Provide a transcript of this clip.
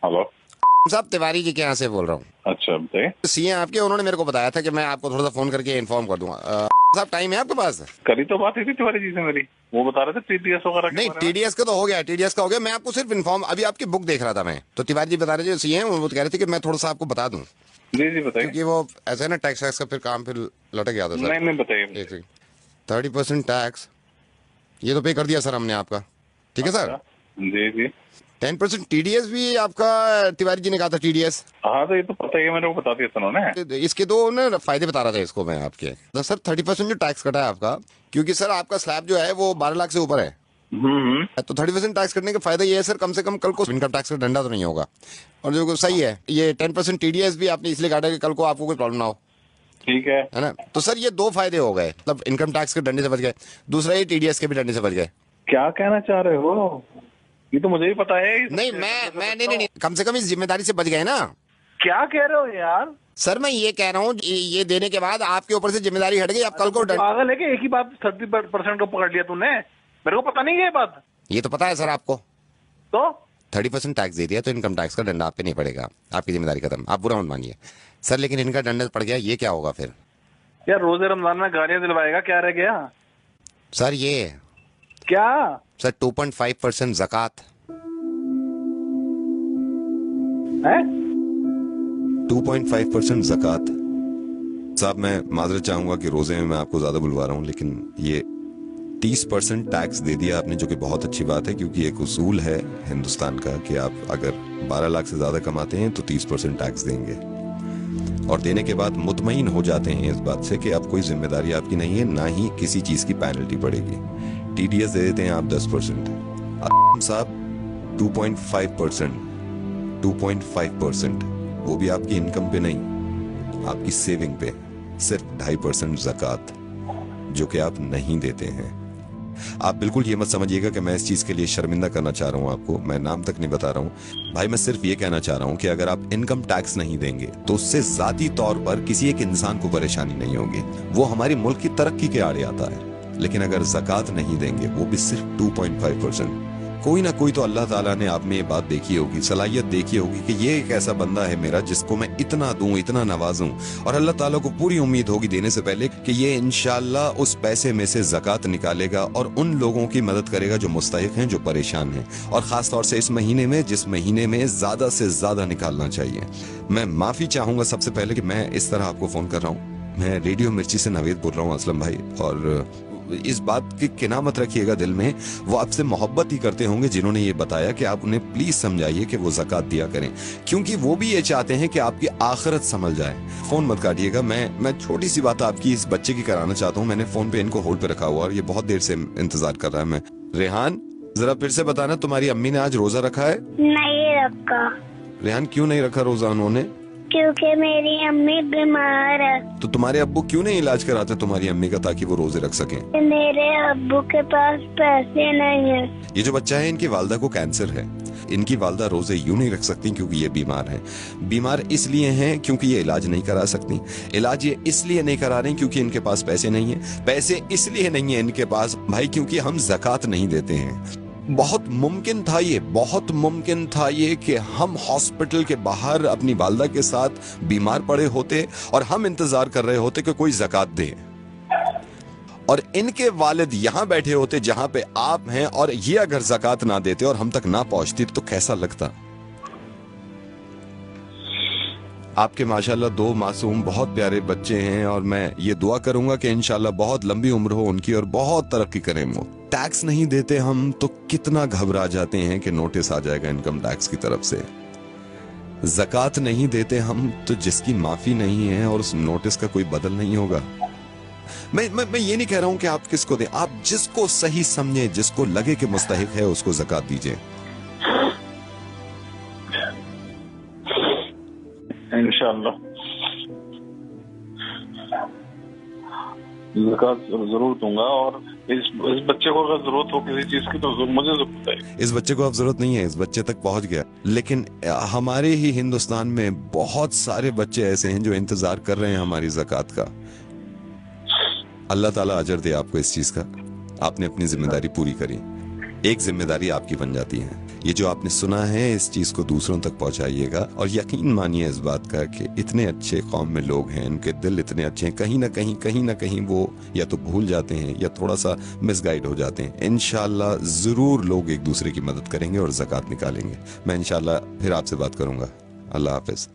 Hello साहब, तिवारी जी के यहाँ से बोल रहा हूँ। अच्छा बताइए। सीए आपके, उन्होंने मेरे को बताया था कि मैं आपको थोड़ा सा फोन करके इन्फॉर्म कर दूंगा। साहब, टाइम है आपके पास? करी तो बात ही थी तिवारी जी से मेरी, वो बता रहे थे टीटीएस वगैरह के नहीं, बारे में। टीडीएस का तो हो गया, टीडीएस का हो गया। मैं आपको सिर्फ इन्फॉर्म, अभी आपकी बुक देख रहा था मैं, तो तिवारी जी बता रहे थे, सीए हैं, वो कह रहे थे कि मैं थोड़ा सा आपको बता दूं, जी जी बताइए। क्योंकि वो ऐसा है ना, टैक्स वैक्स का फिर काम फिर लटक गया था सर। नहीं नहीं बताइए एक बताइए। सेकंड। 30% टैक्स ये तो पे कर दिया सर हमने आपका, ठीक है सर। अच्छा जी जी। 10% टीडीएस भी आपका, तिवारी जी ने कहा था टीडीएस। हाँ तो ये तो पता ही है, मेरे को बता दिया था उन्होंने। इसके दो ना फायदे बता रहा था इसको मैं आपके। तो सर 30% जो टैक्स कटा है आपका, क्योंकि सर आपका स्लैब जो है वो 12 लाख से ऊपर है, हम्म। तो 30% टैक्स कटने का फायदा ये है सर, कम से कम कल को इनकम टैक्स का डंडा तो नहीं होगा। और जो सही है, ये 10% टीडीएस भी आपने इसलिए काटा कि कल को आपको कोई प्रॉब्लम ना हो, ठीक है। है ना। तो सर ये दो फायदे हो गए, मतलब इनकम टैक्स के डंडे से बच गए, दूसरा ये टीडीएस के भी डंडे से बच गए। क्या कहना चाह रहे हो? ये तो मुझे ही पता है। ये सब नहीं, मैं नहीं, कम से कम इस जिम्मेदारी से बच गए ना। क्या कह रहे हो यार? सर मैं ये कह रहा हूँ, ये देने के बाद आपके ऊपर से जिम्मेदारी हट गई, आप कल को पागल है कि एक ही बात 30% को पकड़ लिया तूने? मेरे को पता नहीं है ये बात। ये तो पता है सर आपको। तो 30% टैक्स दे दिया तो इनकम टैक्स का डंडा आप पे नहीं पड़ेगा, आपकी जिम्मेदारी खत्म, आप बुरा मत मानिए सर। लेकिन इनका डंडा पड़ गया, ये क्या होगा फिर? यार रोजे रमजान में गालियां दिलवाएगा, क्या रह गया? सर ये क्या? सर 2.5% ज़कात। है? 2.5% ज़कात। साहब मैं माजरत चाहूंगा कि रोजे में मैं आपको ज्यादा बुलवा रहा हूँ, लेकिन ये 30% टैक्स दे दिया आपने, जो कि बहुत अच्छी बात है, क्योंकि एक उसूल है हिंदुस्तान का कि आप अगर 12 लाख से ज्यादा कमाते हैं तो 30% टैक्स देंगे, और देने के बाद मुतमईन हो जाते हैं इस बात से कि अब कोई जिम्मेदारी आपकी नहीं है, ना ही किसी चीज की पेनल्टी पड़ेगी। टीडीएस दे देते हैं आप 10%, साहब 2.5%, 2.5%, वो भी आपकी इनकम पे नहीं, आपकी सेविंग पे, सिर्फ 2.5% ज़कात, जो कि आप नहीं देते हैं। आप बिल्कुल ये मत समझिएगा कि मैं इस चीज के लिए शर्मिंदा करना चाह रहा हूं आपको, मैं नाम तक नहीं बता रहा हूं भाई। मैं सिर्फ ये कहना चाह रहा हूं कि अगर आप इनकम टैक्स नहीं देंगे तो उससे जाती तौर पर किसी एक इंसान को परेशानी नहीं होगी, वो हमारी मुल्क की तरक्की के आड़े आता है। लेकिन अगर ज़कात नहीं देंगे, वो भी सिर्फ 2.5%, कोई ना कोई तो अल्लाह ताला ने आप में ये बात देखी होगी, सलाहियत देखी होगी कि ये एक ऐसा बंदा है मेरा जिसको मैं इतना दूं, इतना नवाजूं, और अल्लाह ताला को पूरी उम्मीद होगी देने से पहले कि ये इंशाअल्लाह उस पैसे में से ज़कात निकालेगा और उन लोगों की मदद करेगा जो मुस्तहिक हैं, जो परेशान हैं, और खास तौर से इस महीने में, जिस महीने में ज्यादा से ज्यादा निकालना चाहिए। मैं माफी चाहूंगा सबसे पहले कि मैं इस तरह आपको फोन कर रहा हूँ। मैं रेडियो मिर्ची से नवेद बोल रहा हूँ असलम भाई, और इस बात की किना मत रखिएगा दिल में, वो आपसे मोहब्बत ही करते होंगे जिन्होंने ये बताया कि आप उन्हें प्लीज समझाइए कि वो ज़कात दिया करें, क्योंकि वो भी ये चाहते हैं कि आपकी आखिरत संभल जाए। फोन मत काटिएगा, मैं छोटी सी बात आपकी इस बच्चे की कराना चाहता हूँ। मैंने फोन पे इनको होल्ड पे रखा हुआ और ये बहुत देर से इंतजार कर रहा है। मैं रेहान, जरा फिर से बताना, तुम्हारी अम्मी ने आज रोजा रखा है? नहीं रखा। रेहान क्यों नहीं रखा रोजा उन्होंने? क्योंकि मेरी अम्मी बीमार है। तो तुम्हारे अब्बू क्यों नहीं इलाज कराते तुम्हारी अम्मी का, ताकि वो रोजे रख सकें? मेरे अब्बू के पास पैसे नहीं है। ये जो बच्चा है, इनकी वालदा को कैंसर है। इनकी वालदा रोजे यूं नहीं रख सकती क्योंकि ये बीमार हैं। बीमार इसलिए हैं क्योंकि ये इलाज नहीं करा सकती। इलाज ये इसलिए नहीं करा रही क्योंकि इनके पास पैसे नहीं है। पैसे इसलिए नहीं है इनके पास भाई क्योंकि हम ज़कात नहीं देते हैं। बहुत मुमकिन था ये, बहुत मुमकिन था ये कि हम हॉस्पिटल के बाहर अपनी वालदा के साथ बीमार पड़े होते और हम इंतजार कर रहे होते कि कोई ज़कात दे, और इनके वालिद यहां बैठे होते जहां पे आप हैं, और ये अगर ज़कात ना देते और हम तक ना पहुंचती तो कैसा लगता? आपके माशाल्लाह 2 मासूम बहुत प्यारे बच्चे हैं, और मैं ये दुआ करूंगा कि इंशाल्लाह बहुत लंबी उम्र हो उनकी और बहुत तरक्की करें वो। टैक्स नहीं देते हम तो कितना घबरा जाते हैं कि नोटिस आ जाएगा इनकम टैक्स की तरफ से। ज़कात नहीं देते हम तो जिसकी माफी नहीं है और उस नोटिस का कोई बदल नहीं होगा। मैं ये नहीं कह रहा हूं कि आप किसको दें, आप जिसको सही समझे, जिसको लगे कि मुस्तहिक है, उसको ज़कात दीजिए। इंशाअल्लाह ज़कात जरूर दूंगा, और इस बच्चे को अगर जरूरत हो किसी चीज की तो मुझे जरूरत है। इस बच्चे को अब जरूरत नहीं है, इस बच्चे तक पहुंच गया, लेकिन हमारे ही हिंदुस्तान में बहुत सारे बच्चे ऐसे हैं जो इंतजार कर रहे हैं हमारी ज़कात का। अल्लाह ताला अजर दे आपको इस चीज का, आपने अपनी जिम्मेदारी पूरी करी। एक जिम्मेदारी आपकी बन जाती है, ये जो आपने सुना है इस चीज को दूसरों तक पहुंचाइएगा और यकीन मानिए इस बात का कि इतने अच्छे कौम में लोग हैं, उनके दिल इतने अच्छे हैं, कहीं ना कहीं वो या तो भूल जाते हैं या थोड़ा सा मिसगाइड हो जाते हैं। इंशाल्लाह जरूर लोग एक दूसरे की मदद करेंगे और ज़कात निकालेंगे। मैं इंशाल्लाह फिर आपसे बात करूंगा। अल्लाह हाफिज।